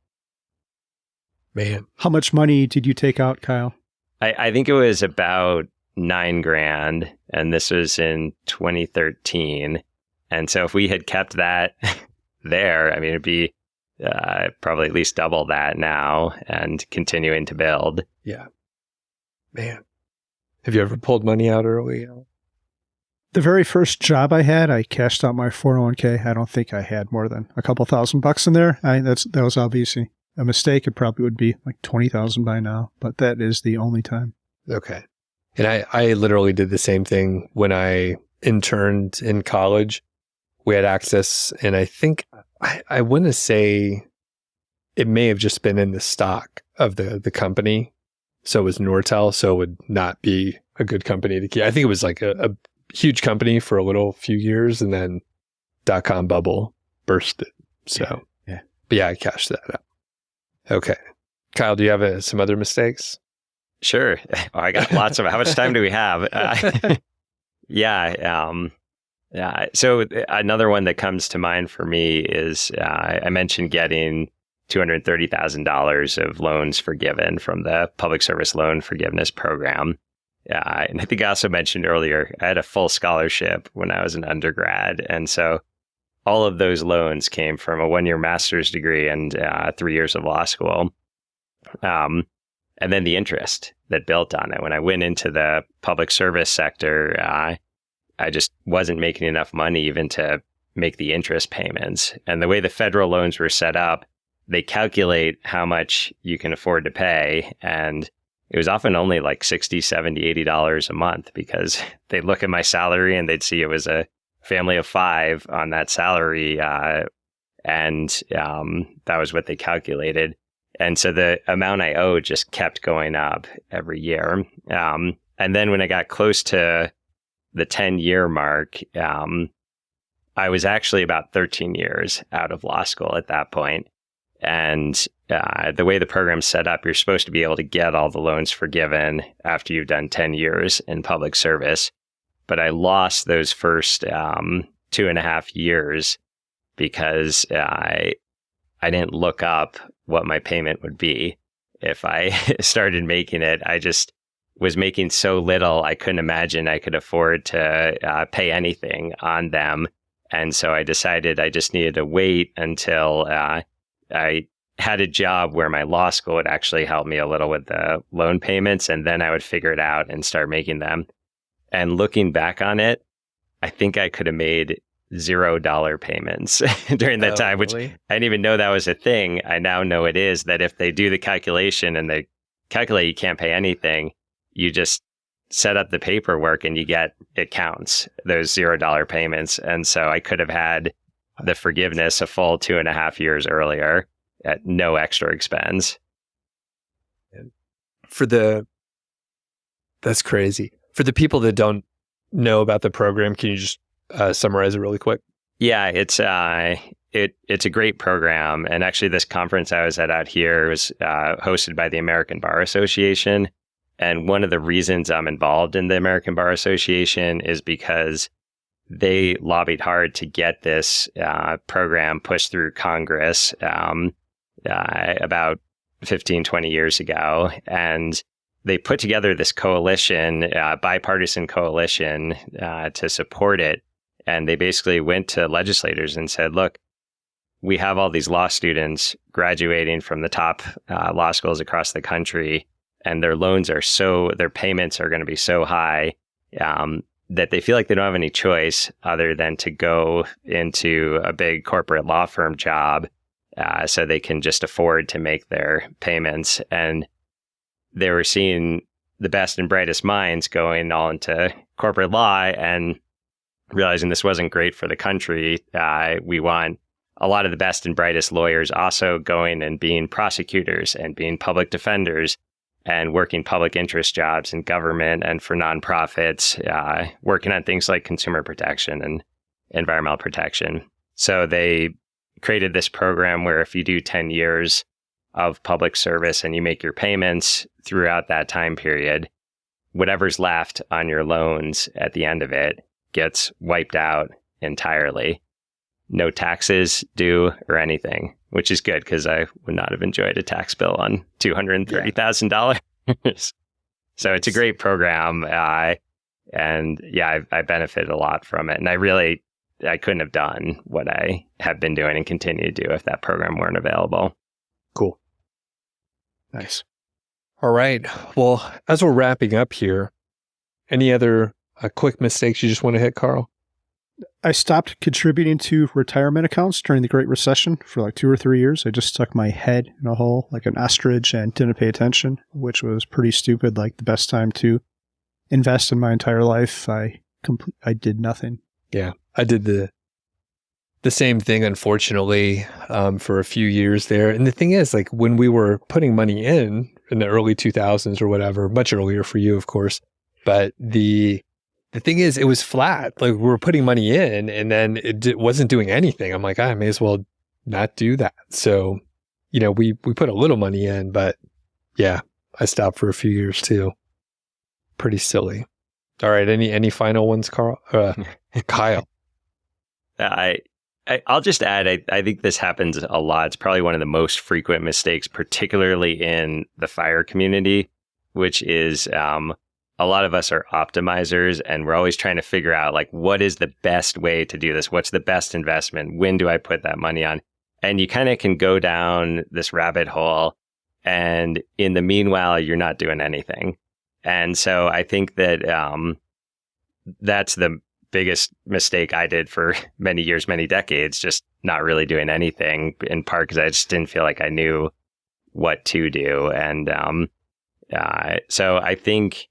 Man. How much money did you take out, Kyle? I think it was about $9,000, and this was in 2013. And so if we had kept that there, I mean, it'd be probably at least double that now and continuing to build. Yeah. Man. Have you ever pulled money out early? The very first job I had, I cashed out my 401k. I don't think I had more than a couple $1,000 in there. That was obviously a mistake. It probably would be like 20,000 by now, but that is the only time. Okay. And I literally did the same thing when I interned in college. We had access, and I think I want to say it may have just been in the stock of the company. So it was Nortel, so it would not be a good company to keep. I think it was like a huge company for a few years, and then .com bubble bursted. So, yeah. But yeah, I cashed that out. Okay. Kyle, do you have some other mistakes? Sure. I got lots of. How much time do we have? Yeah. So another one that comes to mind for me is I mentioned getting $230,000 of loans forgiven from the Public Service Loan Forgiveness Program. And I think I also mentioned earlier, I had a full scholarship when I was an undergrad. And so all of those loans came from a 1-year master's degree and 3 years of law school. And then the interest that built on it. When I went into the public service sector, I just wasn't making enough money even to make the interest payments. And the way the federal loans were set up, they calculate how much you can afford to pay. And it was often only like $60, $70, $80 a month, because they'd look at my salary and they'd see it was a family of 5 on that salary. And that was what they calculated. And so the amount I owed just kept going up every year. And then when I got close to the 10-year mark, I was actually about 13 years out of law school at that point. And the way the program's set up, you're supposed to be able to get all the loans forgiven after you've done 10 years in public service. But I lost those first 2.5 years because I didn't look up what my payment would be if I started making it. I just was making so little, I couldn't imagine I could afford to pay anything on them. And so I decided I just needed to wait until I had a job where my law school would actually help me a little with the loan payments, and then I would figure it out and start making them. And looking back on it, I think I could have made $0 payments during that time, which really? I didn't even know that was a thing. I now know it is, that if they do the calculation and they calculate you can't pay anything, you just set up the paperwork and it counts those $0 payments. And so I could have had the forgiveness a full 2.5 years earlier at no extra expense. That's crazy. For the people that don't know about the program, can you just summarize it really quick? Yeah, it's a great program. And actually, this conference I was at out here was hosted by the American Bar Association. And one of the reasons I'm involved in the American Bar Association is because they lobbied hard to get this program pushed through Congress about 15, 20 years ago. And they put together this coalition, bipartisan coalition, to support it. And they basically went to legislators and said, look, we have all these law students graduating from the top law schools across the country, and their payments are going to be so high that they feel like they don't have any choice other than to go into a big corporate law firm job so they can just afford to make their payments. And they were seeing the best and brightest minds going all into corporate law and realizing this wasn't great for the country. We want a lot of the best and brightest lawyers also going and being prosecutors and being public defenders and working public interest jobs in government and for nonprofits, working on things like consumer protection and environmental protection. So they created this program where if you do 10 years of public service and you make your payments throughout that time period, whatever's left on your loans at the end of it gets wiped out entirely. No taxes due or anything, which is good because I would not have enjoyed a tax bill on $230,000. So it's a great program. I benefited a lot from it. And I couldn't have done what I have been doing and continue to do if that program weren't available. Cool. Nice. All right. Well, as we're wrapping up here, any other quick mistakes you just want to hit, Carl? I stopped contributing to retirement accounts during the Great Recession for like 2 or 3 years. I just stuck my head in a hole like an ostrich and didn't pay attention, which was pretty stupid. Like the best time to invest in my entire life, I did nothing. Yeah, I did the same thing, unfortunately, for a few years there. And the thing is, like when we were putting money in the early 2000s or whatever, much earlier for you, of course, but the thing is, it was flat. Like we were putting money in and then it wasn't doing anything. I'm like, I may as well not do that. So, we put a little money in, but yeah, I stopped for a few years too. Pretty silly. All right. Any final ones, Carl? Kyle? I'll just add, I think this happens a lot. It's probably one of the most frequent mistakes, particularly in the FIRE community, which is a lot of us are optimizers and we're always trying to figure out like, what is the best way to do this? What's the best investment? When do I put that money on? And you kind of can go down this rabbit hole. And in the meanwhile, you're not doing anything. And so I think that that's the biggest mistake I did for many years, many decades, just not really doing anything, in part because I just didn't feel like I knew what to do. And so I think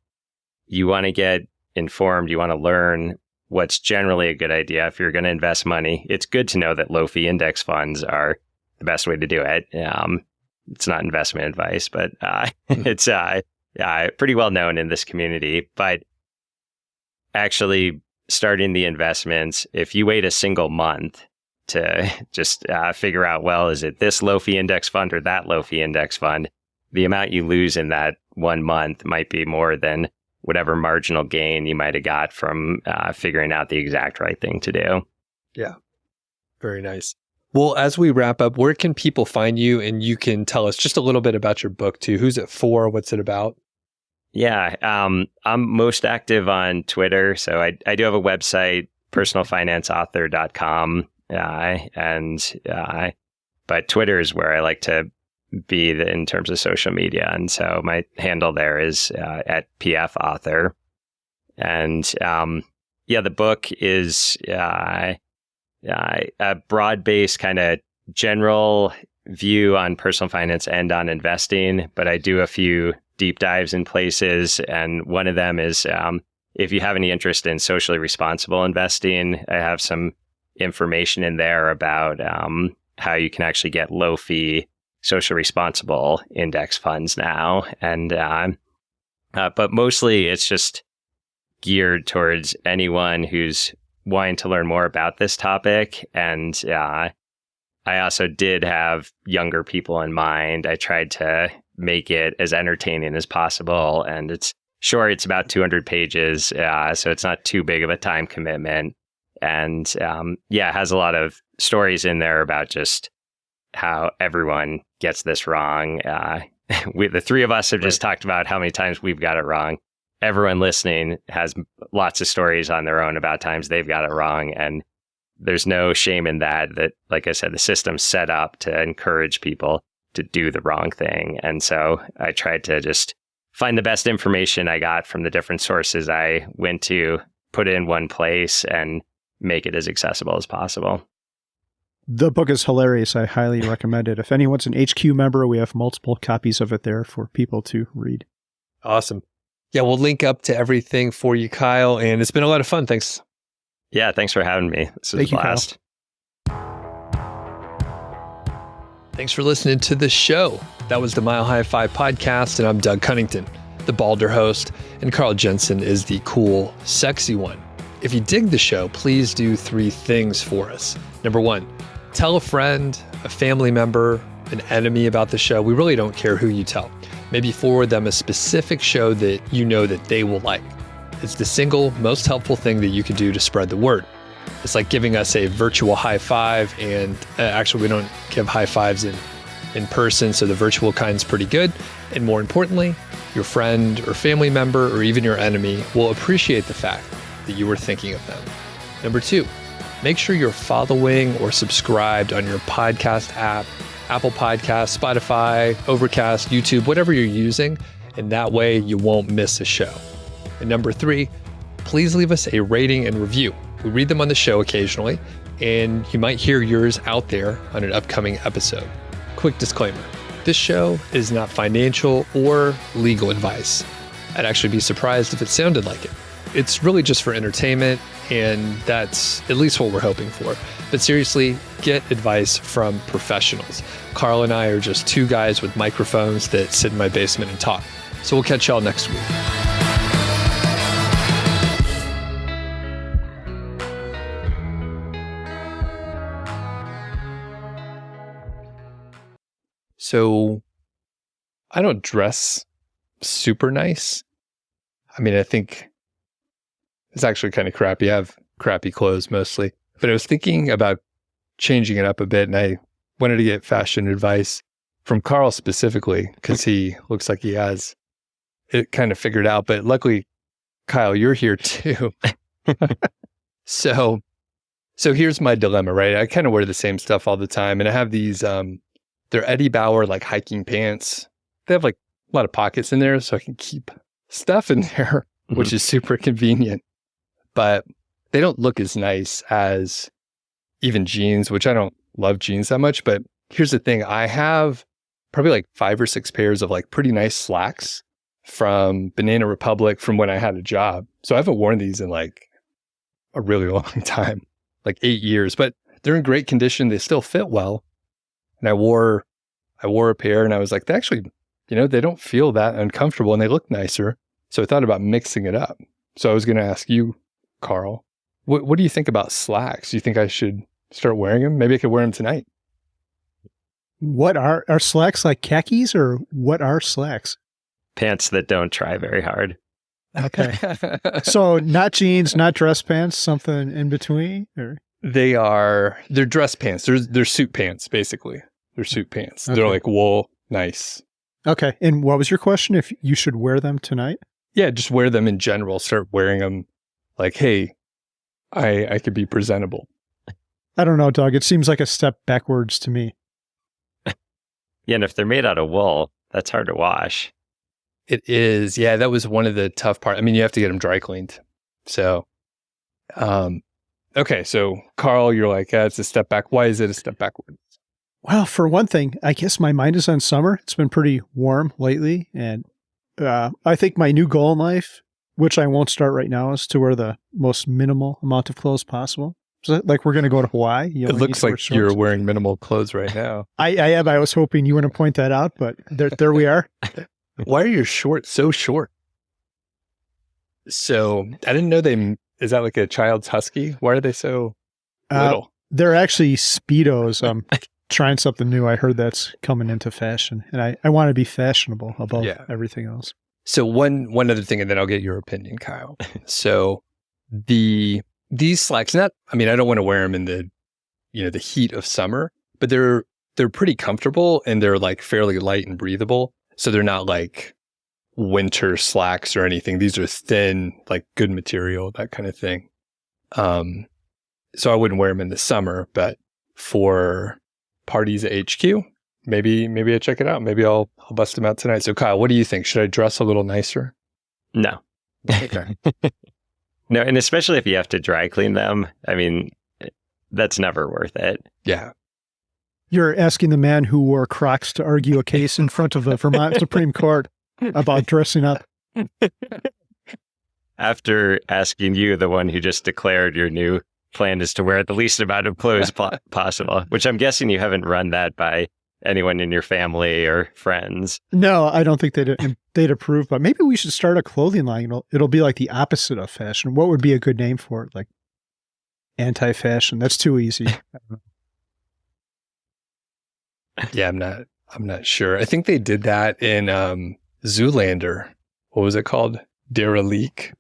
you want to get informed. You want to learn what's generally a good idea. If you're going to invest money, it's good to know that low fee index funds are the best way to do it. It's not investment advice, but it's pretty well known in this community. But actually starting the investments, if you wait a single month to just figure out, well, is it this low fee index fund or that low fee index fund? The amount you lose in that 1 month might be more than whatever marginal gain you might have got from figuring out the exact right thing to do. Yeah. Very nice. Well, as we wrap up, where can people find you? And you can tell us just a little bit about your book too. Who's it for? What's it about? Yeah, I'm most active on Twitter. So I do have a website, personalfinanceauthor.com. But Twitter is where I like to be in terms of social media. And so my handle there is at PF Author. And the book is a broad-based kind of general view on personal finance and on investing, but I do a few deep dives in places. And one of them is if you have any interest in socially responsible investing, I have some information in there about how you can actually get low-fee social responsible index funds now. And but mostly it's just geared towards anyone who's wanting to learn more about this topic. And I also did have younger people in mind. I tried to make it as entertaining as possible. And it's short, it's about 200 pages. So it's not too big of a time commitment. And it has a lot of stories in there about just how everyone gets this wrong. The three of us have just talked about how many times we've got it wrong. Everyone listening has lots of stories on their own about times they've got it wrong. And there's no shame in that, like I said, the system's set up to encourage people to do the wrong thing. And so I tried to just find the best information I got from the different sources I went to, put it in one place, and make it as accessible as possible. The book is hilarious. I highly recommend it. If anyone's an HQ member, we have multiple copies of it there for people to read. Awesome. Yeah, we'll link up to everything for you, Kyle. And it's been a lot of fun. Thanks. Yeah, thanks for having me. This was a blast. Thanks for listening to the show. That was the Mile High 5 podcast, and I'm Doug Cunnington, the balder host, and Carl Jensen is the cool, sexy one. If you dig the show, please do 3 things for us. Number 1, tell a friend, a family member, an enemy about the show. We really don't care who you tell. Maybe forward them a specific show that you know that they will like. It's the single most helpful thing that you can do to spread the word. It's like giving us a virtual high five, and actually we don't give high fives in person, so the virtual kind's pretty good. And more importantly, your friend or family member or even your enemy will appreciate the fact that you were thinking of them. Number 2, make sure you're following or subscribed on your podcast app, Apple Podcasts, Spotify, Overcast, YouTube, whatever you're using, and that way you won't miss a show. And number 3, please leave us a rating and review. We read them on the show occasionally, and you might hear yours out there on an upcoming episode. Quick disclaimer, this show is not financial or legal advice. I'd actually be surprised if it sounded like it. It's really just for entertainment, and that's at least what we're hoping for. But seriously, get advice from professionals. Carl and I are just 2 guys with microphones that sit in my basement and talk. So we'll catch y'all next week. So I don't dress super nice. I mean, I think it's actually kind of crappy. I have crappy clothes mostly, but I was thinking about changing it up a bit, and I wanted to get fashion advice from Carl specifically because he looks like he has it kind of figured out. But luckily, Kyle, you're here too. So here's my dilemma, right? I kind of wear the same stuff all the time, and I have these, they're Eddie Bauer like hiking pants. They have like a lot of pockets in there, so I can keep stuff in there, which is super convenient. But they don't look as nice as even jeans, which I don't love jeans that much. But here's the thing. I have probably like 5 or 6 pairs of like pretty nice slacks from Banana Republic from when I had a job. So I haven't worn these in like a really long time, like 8 years, but they're in great condition. They still fit well. And I wore a pair and I was like, they actually, they don't feel that uncomfortable and they look nicer. So I thought about mixing it up. So I was going to ask you, Carl, what do you think about slacks? Do you think I should start wearing them? Maybe I could wear them tonight. What are slacks, like khakis, or what are slacks? Pants that don't try very hard. Okay. So not jeans, not dress pants, something in between? Or They're dress pants. They're suit pants, basically. They're suit pants. Okay. They're like wool, nice. Okay. And what was your question? If you should wear them tonight? Yeah, just wear them in general. Start wearing them like, hey, I could be presentable. I don't know, Doug. It seems like a step backwards to me. Yeah, and if they're made out of wool, that's hard to wash. It is. Yeah, that was one of the tough parts. I mean, you have to get them dry cleaned. So, okay. So, Carl, you're like, it's a step back. Why is it a step backwards? Well, for one thing, I guess my mind is on summer. It's been pretty warm lately. And I think my new goal in life, which I won't start right now, is to wear the most minimal amount of clothes possible. So, like we're going to go to Hawaii. It looks like you're wearing minimal clothes right now. I am. I was hoping you wouldn't point that out, but there we are. Why are your shorts so short? So I didn't know is that like a child's husky? Why are they so little? They're actually Speedos. I'm trying something new. I heard that's coming into fashion, and I want to be fashionable above everything else. So one other thing, and then I'll get your opinion, Kyle. So these slacks, I don't want to wear them in the heat of summer, but they're pretty comfortable and they're like fairly light and breathable. So they're not like winter slacks or anything. These are thin, like good material, that kind of thing. So I wouldn't wear them in the summer, but for parties at HQ, maybe I check it out. Maybe I'll bust them out tonight. So Kyle, what do you think? Should I dress a little nicer? No. Okay. No, and especially if you have to dry clean them, I mean, that's never worth it. Yeah. You're asking the man who wore Crocs to argue a case in front of the Vermont Supreme Court about dressing up. After asking you, the one who just declared your new plan is to wear the least amount of clothes possible, which I'm guessing you haven't run that by anyone in your family or friends. No, I don't think they'd approve, but maybe we should start a clothing line. It'll be like the opposite of fashion. What would be a good name for it? Like anti-fashion. That's too easy. Yeah, I'm not sure. I think they did that in Zoolander. What was it called? Derelict.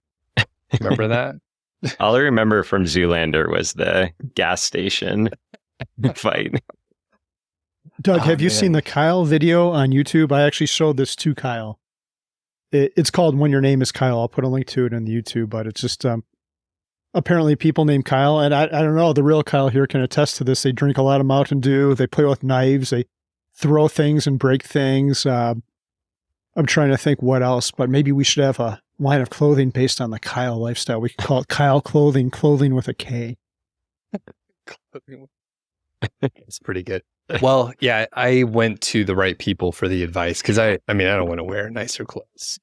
Remember that? All I remember from Zoolander was the gas station fight. Doug, have you seen the Kyle video on YouTube? I actually showed this to Kyle. It's called When Your Name is Kyle. I'll put a link to it in the YouTube, but it's just apparently people named Kyle. And I don't know, the real Kyle here can attest to this. They drink a lot of Mountain Dew. They play with knives. They throw things and break things. I'm trying to think what else, but maybe we should have a line of clothing based on the Kyle lifestyle. We could call it Kyle Clothing, clothing with a K. It's pretty good. Well, yeah, I went to the right people for the advice because I don't want to wear nicer clothes.